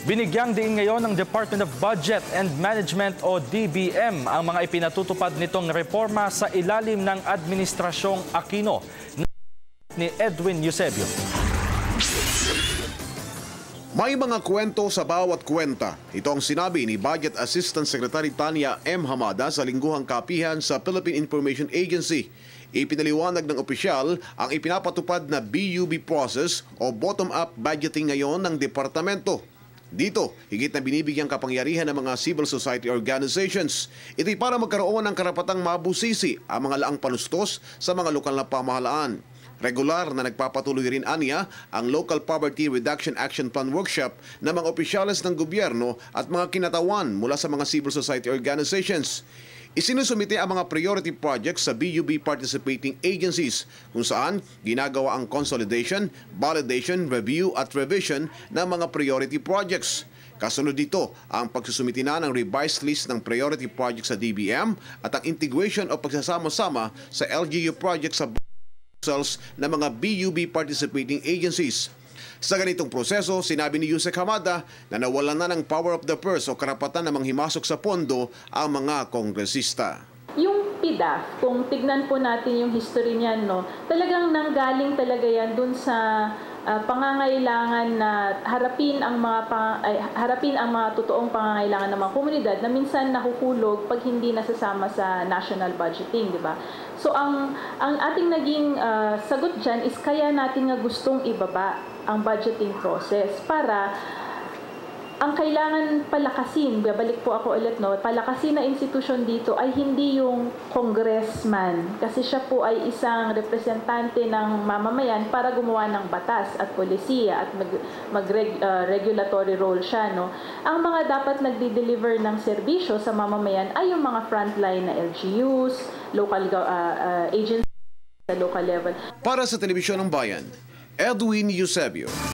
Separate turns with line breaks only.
Binigyang diin ngayon ng Department of Budget and Management o DBM ang mga ipinatutupad nitong reforma sa ilalim ng Administrasyong Aquino ni Edwin Eusebio.
May mga kwento sa bawat kwenta. Ito ang sinabi ni Budget Assistant Secretary Tanya M. Hamada sa lingguhang kapihan sa Philippine Information Agency. Ipinaliwanag ng opisyal ang ipinapatupad na BUB process o bottom-up budgeting ngayon ng departamento. Dito, higit na binibigyang kapangyarihan ng mga civil society organizations. Ito'y para magkaroon ng karapatang mabusisi ang mga laang panustos sa mga lokal na pamahalaan. Regular na nagpapatuloy rin aniya ang Local Poverty Reduction Action Plan Workshop ng mga opisyales ng gobyerno at mga kinatawan mula sa mga civil society organizations. Isinusumite ang mga priority projects sa BUB participating agencies kung saan ginagawa ang consolidation, validation, review at revision ng mga priority projects. Kasunod dito ang pagsusumite na ng revised list ng priority projects sa DBM at ang integration o pagsasama-sama sa LGU projects sa ng mga BUB participating agencies. Sa ganitong proseso, sinabi ni Yusek Hamada na nawalan na ng power of the purse o karapatan na manghimasok sa pondo ang mga kongresista.
Yung PDAF, kung tignan po natin yung history niyan, no, talagang nanggaling talaga yan dun sa pangangailangan na harapin ang mga totoong pangangailangan ng mga komunidad na minsan nahuhulog pag hindi nasasama sa national budgeting, di ba? So ang ating naging sagot diyan is kaya natin nga gustong ibaba ang budgeting process para ang kailangan palakasin, babalik po ako ulit, no, palakasin na institusyon dito ay hindi yung congressman kasi siya po ay isang representante ng mamamayan para gumawa ng batas at polisiya at mag-regulatory role siya. No? Ang mga dapat nagdi-deliver ng serbisyo sa mamamayan ay yung mga frontline na LGUs, local agencies sa local level.
Para sa Telebisyon ng Bayan, Edwin Eusebio.